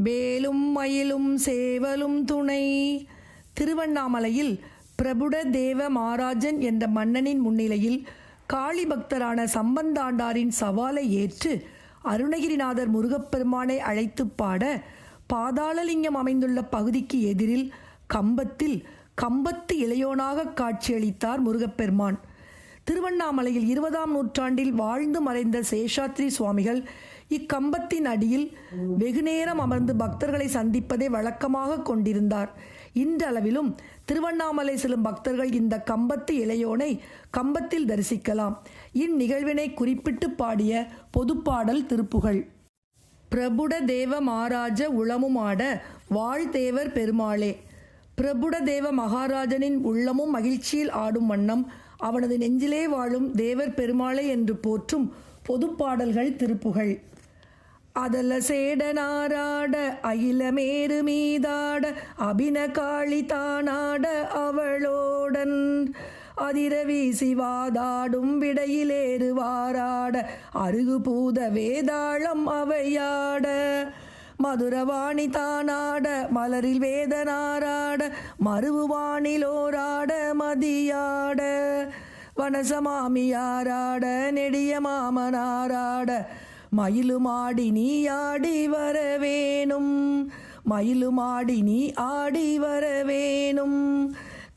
வேலும் மயிலும் சேவலும் துணை. திருவண்ணாமலையில் பிரபுட தேவ மாராஜன் என்ற மன்னனின் முன்னிலையில் காளி பக்தரான சம்பந்தாண்டாரின் சவாலை ஏற்று அருணகிரிநாதர் முருகப்பெருமானை அழைத்து பாட பாதாளலிங்கம் அமைந்துள்ள பகுதிக்கு எதிரில் கம்பத்து இளையோனாக காட்சியளித்தார் முருகப்பெருமான். திருவண்ணாமலையில் 20ஆம் நூற்றாண்டில் வாழ்ந்து மறைந்த சேஷாத்ரி சுவாமிகள் இக்கம்பத்தின் அடியில் வெகுநேரம் அமர்ந்து பக்தர்களை சந்திப்பதை வழக்கமாக கொண்டிருந்தார். இன்றளவிலும் திருவண்ணாமலை செல்லும் பக்தர்கள் இந்த கம்பத்து இளையோனை கம்பத்தில் தரிசிக்கலாம். இந்நிகழ்வினை குறிப்பிட்டு பாடிய பொதுப்பாடல் திருப்புகழ். பிரபுட தேவ மாராஜ உளமுமாட வாழ்தேவர் பெருமாளே. பிரபுட தேவ மகாராஜனின் உள்ளமும் மகிழ்ச்சியில் ஆடும் வண்ணம் அவனது நெஞ்சிலே வாழும் தேவர் பெருமாளே என்று போற்றும் பொதுப்பாடல்கள் திருப்புகழ். அதல சேடனாராட அகிலமேறு மீதாட அபின காளி தானாட அவளோடன் அதிர வீசி வாதாடும் விடையிலேறு வாராட அருகு பூத வேதாளம் அவையாட மதுரவாணி தானாட மலரில் வேதனாராட மருவுவானிலோராட மதியாட வனசமாமியாராட நெடிய மாமனாராட மயிலுமாடி நீ ஆடி வரவேணும் மயிலுமாடி நீ ஆடி வரவேணும்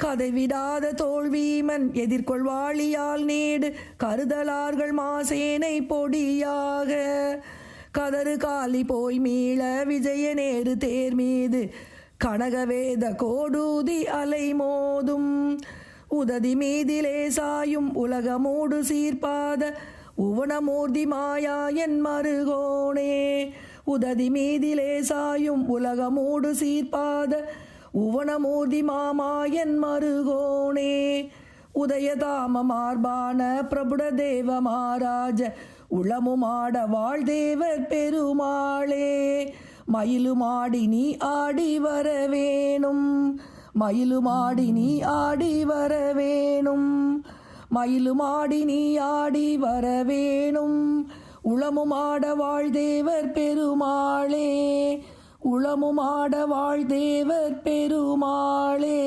கதைவிடாத தோல்வீமன் எதிர்கொள்வாளியால் நீடு கருதலார்கள் மாசேனை பொடியாக கதறு காலி போய் மீள விஜயநேரு தேர் மீது கனகவேத கோடூதி அலை மோதும் உததி மீதிலே சாயும் உலகமூடு சீர்பாத உவனமூர்த்தி மாயாயன் மருகோனே உததி மீதிலே சாயும் உலகமூடு சீர்பாத உவனமூர்த்தி மாமாயன் மருகோனே உதயதாம மார்பான பிரபுட தேவ மாராஜ உளமுமாட வாழ்தேவர் பெருமாளே மயிலுமாடி நீ ஆடி வரவேணும் மயிலுமாடி நீ ஆடி வரவேணும் மயிலுமாடி நீ ஆடி வரவேணும் உளமுமாட வாழ்தேவர் பெருமாளே உளமுமாட வாழ்தேவர் பெருமாளே.